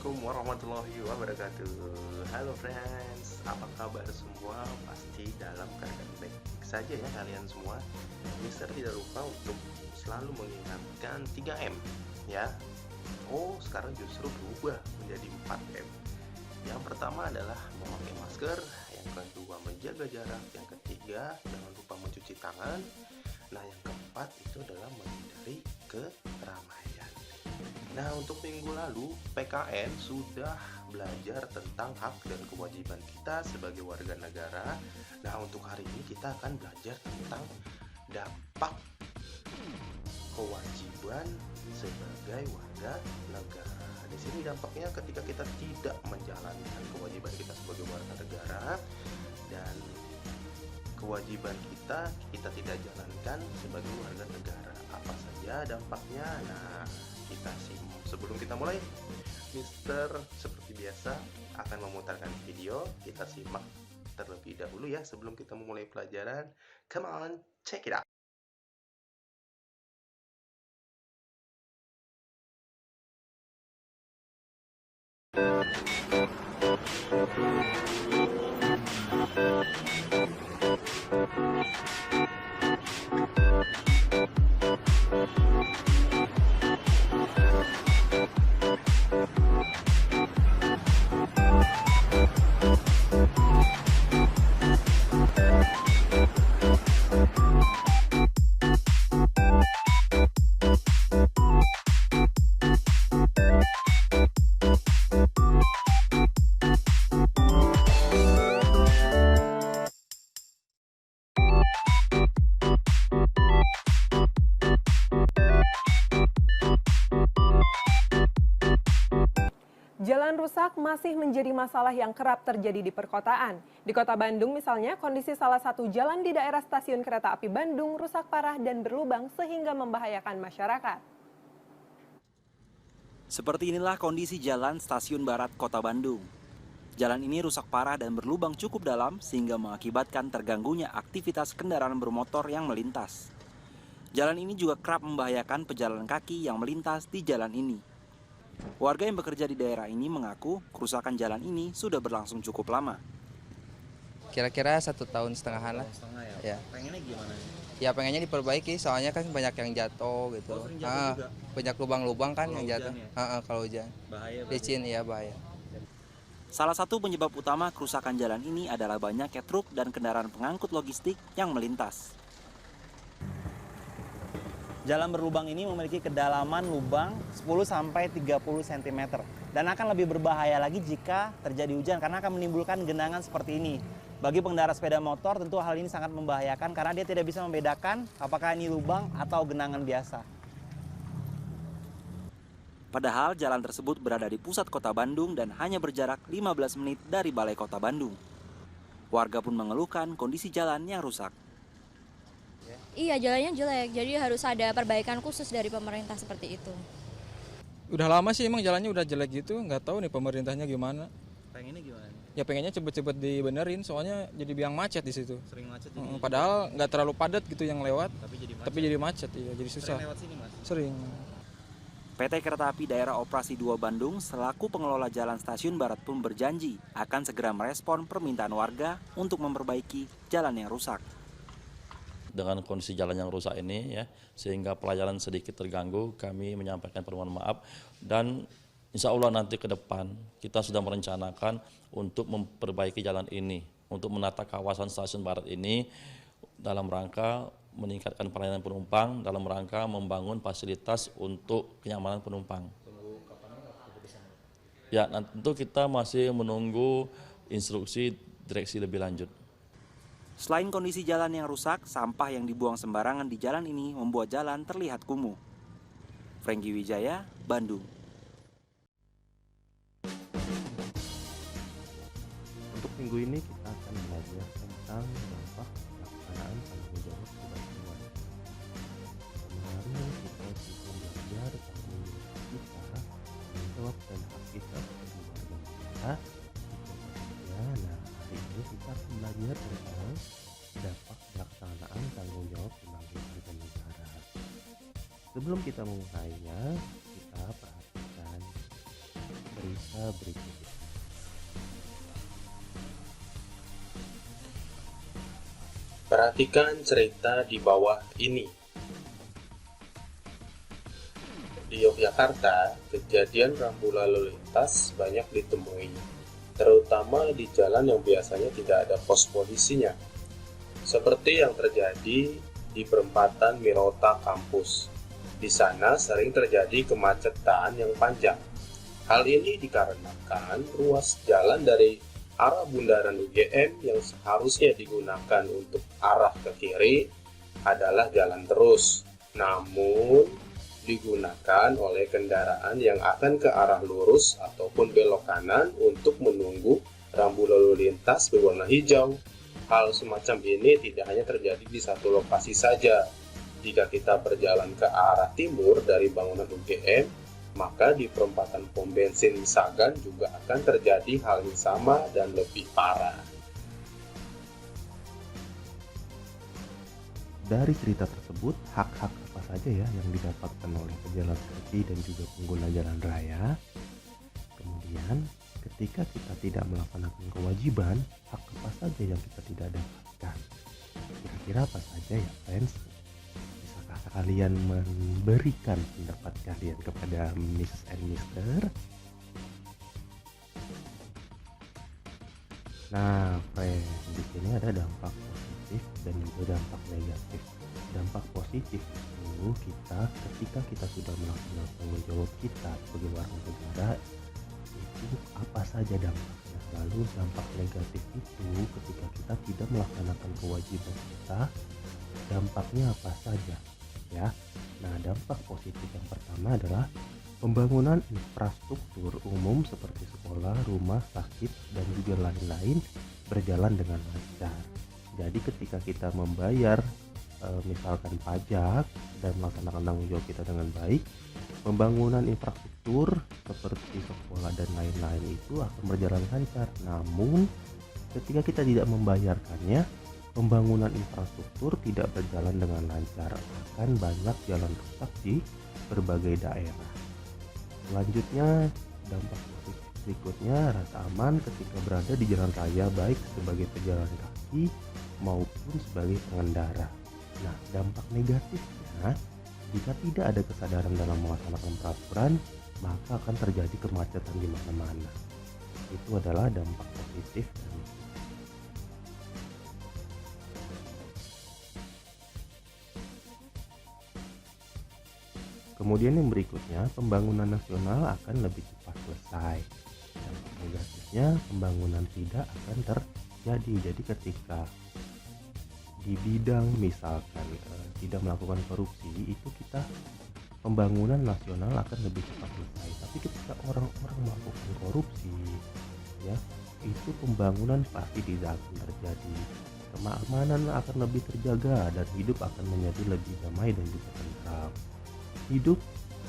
Assalamualaikum warahmatullahi wabarakatuh. Halo friends, apa kabar semua? Pasti dalam keadaan baik saja ya kalian semua. Mister tidak lupa untuk selalu mengingatkan 3M ya. Oh, sekarang justru berubah menjadi 4M. Yang pertama adalah memakai masker, yang kedua menjaga jarak, yang ketiga jangan lupa mencuci tangan. Nah, yang keempat itu adalah menghindari keramaian. Nah, untuk minggu lalu PKN sudah belajar tentang hak dan kewajiban kita sebagai warga negara. Nah, untuk hari ini kita akan belajar tentang dampak kewajiban sebagai warga negara. Di sini dampaknya ketika kita tidak menjalankan kewajiban kita sebagai warga negara dan kewajiban kita tidak jalankan sebagai warga negara. Apa saja dampaknya? Nah, kita sebelum kita mulai, Mister seperti biasa akan memutarkan video. Kita simak terlebih dahulu ya sebelum kita memulai pelajaran. Come on, check it out. Jalan rusak masih menjadi masalah yang kerap terjadi di perkotaan. Di kota Bandung misalnya, kondisi salah satu jalan di daerah stasiun kereta api Bandung rusak parah dan berlubang sehingga membahayakan masyarakat. Seperti inilah kondisi jalan stasiun barat kota Bandung. Jalan ini rusak parah dan berlubang cukup dalam sehingga mengakibatkan terganggunya aktivitas kendaraan bermotor yang melintas. Jalan ini juga kerap membahayakan pejalan kaki yang melintas di jalan ini. Warga yang bekerja di daerah ini mengaku kerusakan jalan ini sudah berlangsung cukup lama. Kira-kira 1,5 tahun Setengah ya. Pengennya gimana? Ya pengennya diperbaiki, soalnya kan banyak yang jatuh gitu. Sering jatuh juga? Banyak lubang-lubang kan Kalau yang jatuh. hujan ya? Kalau hujan. Bahaya. Licin ya bahaya. Salah satu penyebab utama kerusakan jalan ini adalah banyaknya truk dan kendaraan pengangkut logistik yang melintas. Jalan berlubang ini memiliki kedalaman lubang 10-30 cm dan akan lebih berbahaya lagi jika terjadi hujan karena akan menimbulkan genangan seperti ini. Bagi pengendara sepeda motor tentu hal ini sangat membahayakan karena dia tidak bisa membedakan apakah ini lubang atau genangan biasa. Padahal jalan tersebut berada di pusat kota Bandung dan hanya berjarak 15 menit dari balai kota Bandung. Warga pun mengeluhkan kondisi jalan yang rusak. Iya, jalannya jelek, jadi harus ada perbaikan khusus dari pemerintah seperti itu. Udah lama sih emang jalannya udah jelek gitu, nggak tahu nih pemerintahnya gimana. Pengennya gimana? Ya pengennya cepet-cepet dibenerin, soalnya jadi biang macet di situ. Sering macet Padahal nggak terlalu padat gitu yang lewat, tapi jadi macet, iya, jadi susah. lewat sini, Mas. Sering. PT Kereta Api Daerah Operasi 2 Bandung selaku pengelola jalan stasiun barat pun berjanji akan segera merespon permintaan warga untuk memperbaiki jalan yang rusak. Dengan kondisi jalan yang rusak ini ya, sehingga pelayanan sedikit terganggu, kami menyampaikan permohonan maaf dan insya Allah nanti ke depan kita sudah merencanakan untuk memperbaiki jalan ini, untuk menata kawasan stasiun barat ini dalam rangka meningkatkan pelayanan penumpang, dalam rangka membangun fasilitas untuk kenyamanan penumpang. Ya, tentu kita masih menunggu instruksi direksi lebih lanjut. Selain kondisi jalan yang rusak, sampah yang dibuang sembarangan di jalan ini membuat jalan terlihat kumuh. Franky Wijaya, Bandung. Untuk minggu ini kita akan belajar tentang dampak pelaksanaan tanggung jawab sebagai warga. Kemarin kita juga belajar tanggung jawab kita, tanggung jawab dan hak kita sebagai warga negara. Nah, hari ini kita akan belajar tentang dampak pelaksanaan tanggung jawab sebagai warga negara. Sebelum kita memulainya, kita perhatikan berita berikut. Perhatikan cerita di bawah ini. Di Yogyakarta, kejadian rambu lalu lintas banyak ditemui, terutama di jalan yang biasanya tidak ada pos polisinya. Seperti yang terjadi di perempatan Mirota kampus. Di sana sering terjadi kemacetan yang panjang. Hal ini dikarenakan ruas jalan dari arah bundaran UGM yang seharusnya digunakan untuk arah ke kiri adalah jalan terus, namun digunakan oleh kendaraan yang akan ke arah lurus ataupun belok kanan untuk menunggu rambu lalu lintas berwarna hijau. Hal semacam ini tidak hanya terjadi di satu lokasi saja. Jika kita berjalan ke arah timur dari bangunan UGM, maka di perempatan pom bensin Sagan juga akan terjadi hal yang sama dan lebih parah. Dari cerita tersebut, hak-hak apa saja ya yang didapatkan oleh pejalan kaki dan juga pengguna jalan raya? Kemudian, ketika kita tidak melaksanakan kewajiban, hak apa saja yang kita tidak dapatkan? Kira-kira apa saja ya, friends? Bisakah kalian memberikan pendapat kalian kepada Mrs. and Mr.? Nah, friends, di sini ada dampak positif dan juga dampak negatif. Dampak positif itu ketika kita sudah melakukan tanggung jawab kita sebagai warga negara, itu apa saja dampaknya. Lalu dampak negatif itu ketika kita tidak melaksanakan kewajiban kita, dampaknya apa saja ya. Nah, dampak positif yang pertama adalah pembangunan infrastruktur umum seperti sekolah, rumah sakit, dan juga lain-lain berjalan dengan lancar. Jadi ketika kita membayar misalkan pajak dan melaksanakan tanggung jawab kita dengan baik, pembangunan infrastruktur seperti sekolah dan lain-lain itu akan berjalan lancar. Namun ketika kita tidak membayarkannya, pembangunan infrastruktur tidak berjalan dengan lancar, akan banyak jalan rusak di berbagai daerah. Selanjutnya, dampak positif berikutnya rasa aman ketika berada di jalan raya, baik sebagai pejalan kaki maupun sebagai pengendara. Nah, dampak negatifnya, jika tidak ada kesadaran dalam melaksanakan peraturan, maka akan terjadi kemacetan di mana-mana. Itu adalah dampak positif. Kemudian yang berikutnya, pembangunan nasional akan lebih cepat selesai. Dampak negatifnya, pembangunan tidak akan terjadi. Jadi ketika di bidang misalkan tidak melakukan korupsi, itu kita pembangunan nasional akan lebih cepat selesai. Tapi ketika orang-orang melakukan korupsi, ya, itu pembangunan pasti tidak akan terjadi. Keamanan akan lebih terjaga dan hidup akan menjadi lebih damai dan juga tentram. Hidup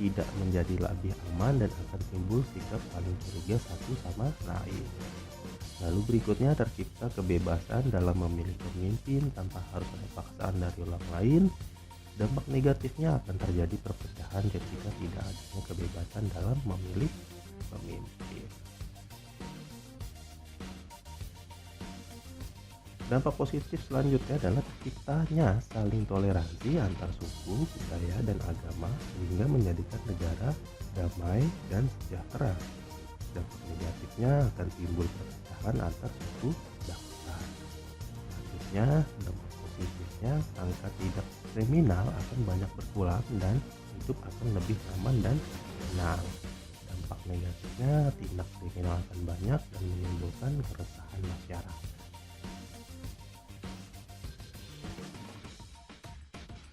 tidak menjadi lebih aman dan akan timbul sikap saling curiga satu sama lain. Lalu berikutnya, tercipta kebebasan dalam memilih pemimpin tanpa harus ada paksaan dari orang lain. Dampak negatifnya akan terjadi perpecahan ketika tidak adanya kebebasan dalam memilih pemimpin. Dampak positif selanjutnya adalah terciptanya saling toleransi antar suku, budaya, dan agama sehingga menjadikan negara damai dan sejahtera. Dampak negatifnya akan timbul perpecahan antar suku bangsa. Selanjutnya, dampak positifnya angka tindak kriminal akan banyak berkurang dan hidup akan lebih aman dan tenang. Dampak negatifnya, tindak kriminal akan banyak dan menimbulkan keresahan masyarakat.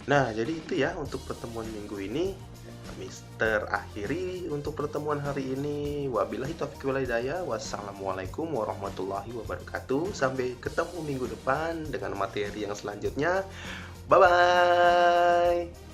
Nah, jadi itu ya untuk pertemuan minggu ini. Mister akhiri untuk pertemuan hari ini. Wabillahi taufiq wal hidayah. Wassalamualaikum warahmatullahi wabarakatuh. Sampai ketemu minggu depan dengan materi yang selanjutnya. Bye bye.